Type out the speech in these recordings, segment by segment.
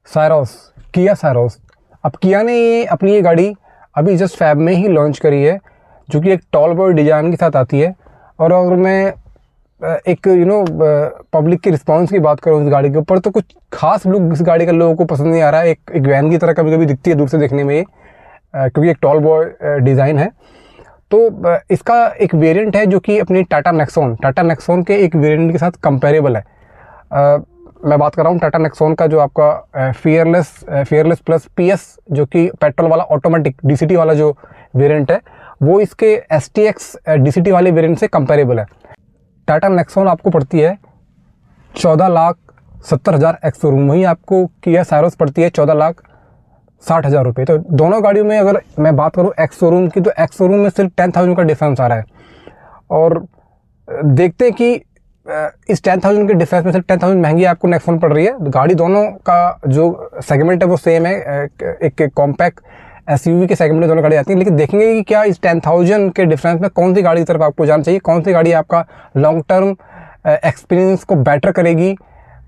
Syros, किया Syros. अब किया ने ये अपनी ये गाड़ी अभी जस्ट फैब में ही लॉन्च करी है, जो कि एक टॉल बॉय डिज़ाइन के साथ आती है। और अगर मैं एक पब्लिक की रिस्पांस की बात करूँ इस गाड़ी के ऊपर, तो कुछ खास लुक इस गाड़ी का लोगों को पसंद नहीं आ रहा है। एक वैन की तरह कभी कभी दिखती है दूर से देखने में ये, क्योंकि एक टॉल बॉय डिज़ाइन है। तो इसका एक वेरिएंट है जो कि अपनी टाटा नेक्सॉन के एक वेरिएंट के साथ कंपेरेबल है। मैं बात कर रहा हूँ टाटा नेक्सॉन का जो आपका फियरलेस प्लस पीएस, जो कि पेट्रोल वाला ऑटोमेटिक डीसीटी वाला जो वेरिएंट है, वो इसके एसटीएक्स डीसीटी वाले वेरिएंट से कंपेरेबल है। टाटा नेक्सॉन आपको पड़ती है 14,70,000 एक्स शोरूम, वहीं आपको किया सायरोस पड़ती है 14,60,000 रुपये। तो दोनों गाड़ियों में अगर मैं बात करूँ एक्स शोरूम की, तो एक्स शोरूम में सिर्फ 10,000 का डिफरेंस आ रहा है। और देखते हैं कि इस 10,000 के डिफरेंस में सिर्फ 10,000 महंगी आपको नेक्सॉन पड़ रही है। गाड़ी दोनों का जो सेगमेंट है वो सेम है, एक कॉम्पैक्ट एसयूवी के सेगमेंट में दोनों गाड़ी आती हैं। लेकिन देखेंगे कि क्या इस 10,000 के डिफरेंस में कौन सी गाड़ी की तरफ आपको जाना चाहिए, कौन सी गाड़ी आपका लॉन्ग टर्म एक्सपीरियंस को बेटर करेगी,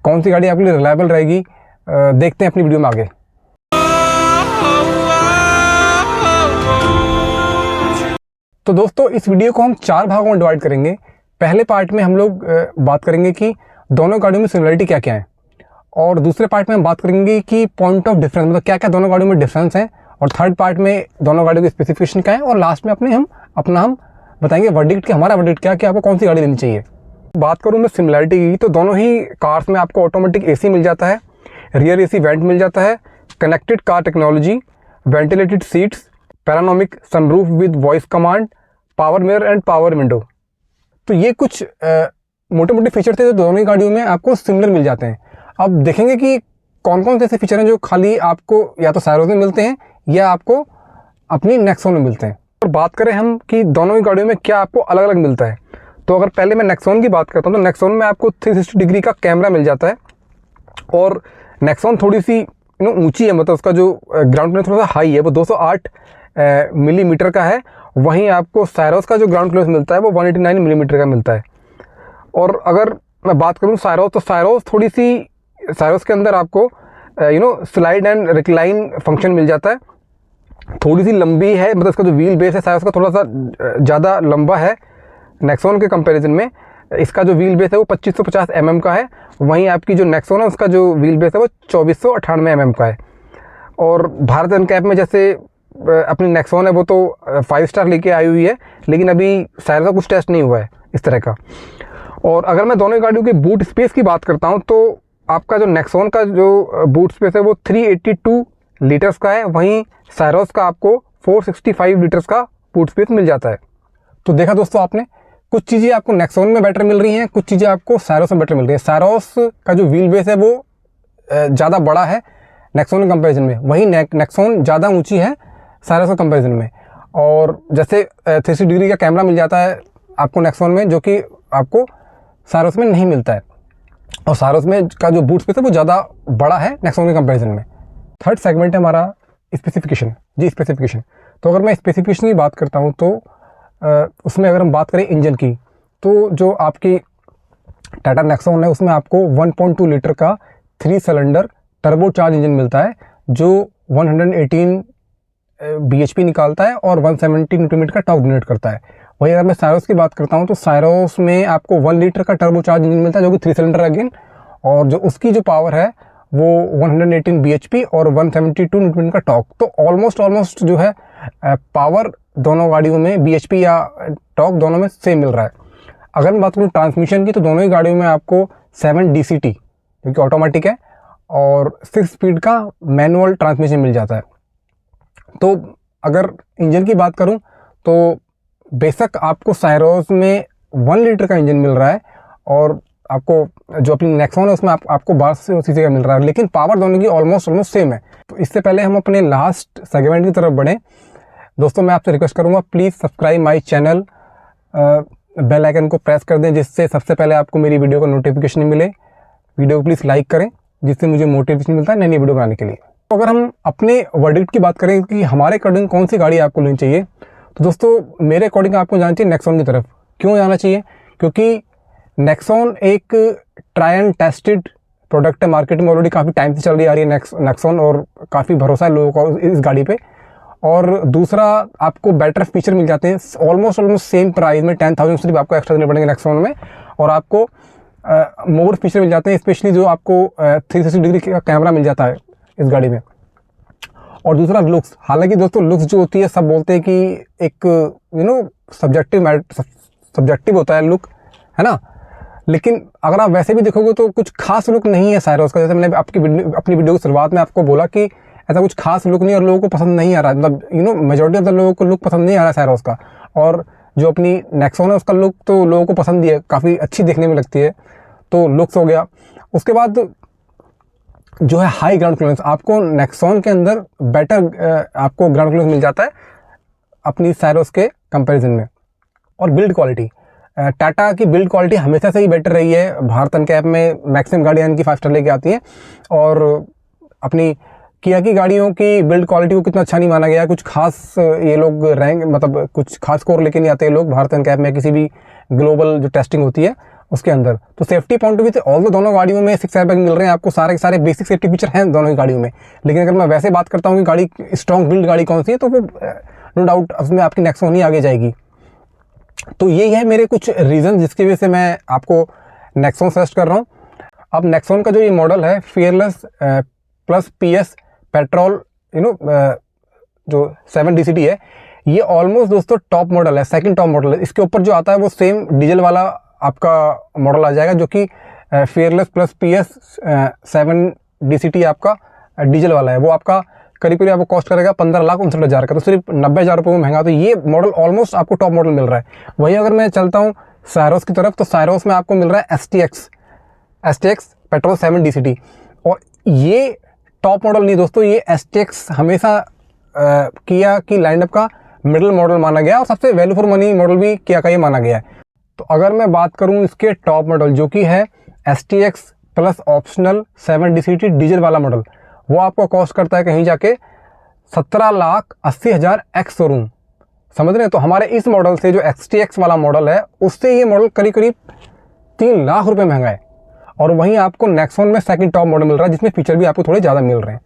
कौन सी गाड़ी आपके लिए रिलायबल रहेगी। देखते हैं अपनी वीडियो में आगे। तो दोस्तों, इस वीडियो को हम 4 भागों में डिवाइड करेंगे। पहले पार्ट में हम लोग बात करेंगे कि दोनों गाड़ियों में सिमिलरिटी क्या क्या है, और दूसरे पार्ट में हम बात करेंगे कि पॉइंट ऑफ डिफरेंस, मतलब क्या क्या दोनों गाड़ियों में डिफरेंस है, और थर्ड पार्ट में दोनों गाड़ियों के स्पेसिफिकेशन क्या है, और लास्ट में हम बताएंगे वर्डिक्ट कि हमारा वर्डिक्ट क्या है कि आपको कौन सी गाड़ी लेनी चाहिए। बात करूँ मैं सिमिलरिटी की, तो दोनों ही कार्स में आपको ऑटोमेटिक एसी मिल जाता है, रियर एसी वेंट मिल जाता है, connected car technology, ventilated seats, panoramic sunroof with voice command, power mirror and power window. तो ये कुछ मोटे मोटे फीचर थे जो दोनों ही गाड़ियों में आपको सिमिलर मिल जाते हैं। अब देखेंगे कि कौन कौन से ऐसे फीचर हैं जो खाली आपको या तो सायरोस में मिलते हैं या आपको अपनी नेक्सॉन में मिलते हैं। और बात करें हम कि दोनों ही गाड़ियों में क्या आपको अलग अलग मिलता है, तो अगर पहले मैं नेक्सॉन की बात करता हूँ, तो नेक्सॉन में आपको 360 डिग्री का कैमरा मिल जाता है। और नेक्सॉन थोड़ी सी ऊंची है, मतलब उसका जो ग्राउंड क्लियरेंस थोड़ा सा हाई है, वो 208 मिलीमीटर का है। वहीं आपको सायरोस का जो ग्राउंड क्लियरेंस मिलता है वो 189 मिलीमीटर का मिलता है। और अगर मैं बात करूँ सायरोस, तो सायरोस के अंदर आपको स्लाइड एंड रिक्लाइन फंक्शन मिल जाता है। थोड़ी सी लंबी है, मतलब इसका जो व्हील बेस है सायरोस का थोड़ा सा ज़्यादा लंबा है नेक्सॉन के कंपैरिजन में। इसका जो व्हील बेस है वो 2550 mm का है, वहीं आपकी जो नेक्सॉन है उसका जो व्हील बेस है वो 2498 mm का है। और भारत एनकैप में जैसे अपनी नेक्सॉन है वो तो 5 स्टार लेके आई हुई है, लेकिन अभी सायरोस का कुछ टेस्ट नहीं हुआ है इस तरह का। और अगर मैं दोनों गाड़ियों के बूट स्पेस की बात करता हूं, तो आपका जो नेक्सॉन का जो बूट स्पेस है वो 382 लीटर्स का है, वहीं सायरोस का आपको 465 लीटर्स का बूट स्पेस मिल जाता है। तो देखा दोस्तों आपने, कुछ चीज़ें आपको नेक्सॉन में बेटर मिल रही हैं, कुछ चीज़ें आपको सायरोस में बेटर मिल रही है। सायरोस का जो व्हील बेस है वो ज़्यादा बड़ा है नेक्सॉन के कंपेरिजन में, वहीं नेक्सॉन ज़्यादा ऊँची है सायरोस के कंपेरिजन में। और जैसे 360 डिग्री का कैमरा मिल जाता है आपको नेक्सॉन में, जो कि आपको सायरोस में नहीं मिलता है। और सायरोस में का जो बूट स्पेस है वो ज़्यादा बड़ा है नेक्सॉन के कंपैरिजन में। थर्ड सेगमेंट है हमारा स्पेसिफिकेशन। तो अगर मैं स्पेसिफिकेशन की बात करता हूँ, तो उसमें अगर हम बात करें इंजन की, तो जो आपकी टाटा नेक्सॉन है उसमें आपको 1.2 लीटर का 3 सिलेंडर टर्बो चार्ज इंजन मिलता है, जो 118 bhp निकालता है और 170 न्यूटन मीटर का टॉर्क जनरेट करता है। वही अगर मैं सायरोस की बात करता हूँ, तो सायरोस में आपको 1 लीटर का टर्बो चार्ज इंजन मिलता है, जो कि 3 सिलेंडर अगेन, और जो उसकी जो पावर है वो 118 bhp और 172 न्यूटन का टॉर्क। तो ऑलमोस्ट जो है पावर दोनों गाड़ियों में bhp या टॉर्क दोनों में सेम मिल रहा है। अगर मैं बात करूँ ट्रांसमिशन की, तो दोनों ही गाड़ियों में आपको 7 DCT जो कि ऑटोमेटिक है और 6 स्पीड का मैनुअल ट्रांसमिशन मिल जाता है। तो अगर इंजन की बात करूं, तो बेशक आपको सायरोस में 1 लीटर का इंजन मिल रहा है, और आपको जो अपनी नेक्सॉन है उसमें आपको 1200 सीसी का मिल रहा है, लेकिन पावर दोनों की ऑलमोस्ट सेम है। तो इससे पहले हम अपने लास्ट सेगमेंट की तरफ बढ़ें, दोस्तों मैं आपसे रिक्वेस्ट करूँगा, please subscribe my channel, bell icon को प्रेस कर दें, जिससे सबसे पहले आपको मेरी वीडियो का नोटिफिकेशन मिले। वीडियो को प्लीज़ लाइक करें, जिससे मुझे मोटिवेशन मिलता है नई नई वीडियो बनाने के लिए। तो अगर हम अपने वर्डिक्ट की बात करें कि हमारे अकॉर्डिंग कौन सी गाड़ी आपको लेनी चाहिए, तो दोस्तों मेरे अकॉर्डिंग आपको जाना चाहिए नेक्सॉन की तरफ। क्यों जाना चाहिए? क्योंकि नेक्सॉन एक ट्राई एंड टेस्टेड प्रोडक्ट है, मार्केट में ऑलरेडी काफ़ी टाइम से चल रही आ रही है नेक्सॉन, और काफ़ी भरोसा है लोगों को इस गाड़ी पे। और दूसरा, आपको बेटर फीचर मिल जाते हैं ऑलमोस्ट सेम प्राइस में, 10,000 सिर्फ आपको एक्स्ट्रा देने पड़ेंगे नेक्सॉन में, और आपको मोर फीचर मिल जाते हैं, स्पेशली जो आपको 360 डिग्री का कैमरा मिल जाता है इस गाड़ी में। और दूसरा लुक्स, हालांकि दोस्तों लुक्स जो होती है, सब बोलते हैं कि एक सब्जेक्टिव होता है लुक, है ना, लेकिन अगर आप वैसे भी देखोगे तो कुछ खास लुक नहीं है सायरस का। जैसे मैंने अपनी वीडियो की शुरुआत में आपको बोला कि ऐसा कुछ खास लुक नहीं, और लोगों को पसंद नहीं आ रहा, मतलब मेजॉरिटी ऑफ द लोगों को लुक पसंद नहीं आ रहा है सायरस का। और जो अपनी नेक्सॉन है उसका लुक तो लोगों को पसंद ही है, काफ़ी अच्छी देखने में लगती है। तो लुक्स हो गया। उसके बाद जो है हाई ग्राउंड क्लियरेंस, आपको नेक्सॉन के अंदर बेटर आपको ग्राउंड क्लियरेंस मिल जाता है अपनी सायरस के कंपैरिजन में। और बिल्ड क्वालिटी, टाटा की बिल्ड क्वालिटी हमेशा से ही बेटर रही है। भारत एनकैप में मैक्सिमम गाड़ियाँ इनकी 5 स्टार लेके आती हैं, और अपनी किया की गाड़ियों की बिल्ड क्वालिटी को कितना अच्छा नहीं माना गया। कुछ खास ये लोग रैंक, मतलब कुछ खास स्कोर लेके नहीं आते लोग भारत एनकैप में, किसी भी ग्लोबल जो टेस्टिंग होती है उसके अंदर। तो सेफ्टी पॉइंट ऑफ व्यू से ऑल दोनों गाड़ियों में 6 एयरबैग मिल रहे हैं आपको, सारे के सारे बेसिक सेफ्टी फीचर हैं दोनों ही गाड़ियों में। लेकिन अगर मैं वैसे बात करता हूँ कि गाड़ी स्ट्रॉन्ग बिल्ड गाड़ी कौन सी है, तो वो नो डाउट उसमें आपकी नेक्सॉन ही आगे जाएगी। तो यही है मेरे कुछ रीज़न जिसकी वजह से मैं आपको नेक्सॉन सजेस्ट कर रहा हूँ। अब नेक्सॉन का जो ये मॉडल है फियरलेस प्लस PS पेट्रोल जो 7 DCT है, ये ऑलमोस्ट दोस्तों टॉप मॉडल है, सेकंड टॉप मॉडल है। इसके ऊपर जो आता है वो सेम डीजल वाला आपका मॉडल आ जाएगा, जो कि फियरलेस प्लस PS 7 DCT आपका डीजल वाला है। वो आपका करीब आपको कॉस्ट करेगा 15,59,000 का, तो सिर्फ 90,000 रुपये में महंगा। तो ये मॉडल ऑलमोस्ट आपको टॉप मॉडल मिल रहा है। वहीं अगर मैं चलता हूँ सायरस की तरफ, तो सायरस में आपको मिल रहा है STX पेट्रोल 7 DCT, और ये टॉप मॉडल नहीं दोस्तों, ये STX हमेशा किया की लाइनअप का मिडिल मॉडल माना गया, और सबसे वैल्यू फॉर मनी मॉडल भी किया का ये माना गया है। तो अगर मैं बात करूँ इसके टॉप मॉडल जो कि है STX plus optional 7 DCT diesel वाला मॉडल, वो आपको कॉस्ट करता है कहीं जाके 17,80,000 एक्स शोरूम, समझ रहे हैं। तो हमारे इस मॉडल से जो STX वाला मॉडल है उससे ये मॉडल करीब 3 लाख रुपए महंगा है। और वहीं आपको नेक्सॉन में सेकंड टॉप मॉडल मिल रहा है, जिसमें फीचर भी आपको थोड़े ज़्यादा मिल रहे हैं।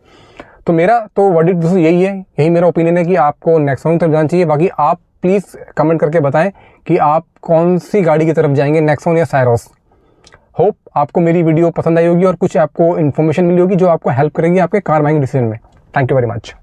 तो मेरा तो वर्डिक्ट दोस्तों यही है, यही मेरा ओपिनियन है कि आपको नेक्सॉन की तरफ जाना चाहिए। बाकी आप प्लीज़ कमेंट करके बताएं कि आप कौन सी गाड़ी की तरफ जाएंगे, नेक्सॉन या सायरस। होप आपको मेरी वीडियो पसंद आई होगी और कुछ आपको इन्फॉर्मेशन मिली होगी जो आपको हेल्प करेगी आपके कार बाइंग डिसीजन में। Thank you very much.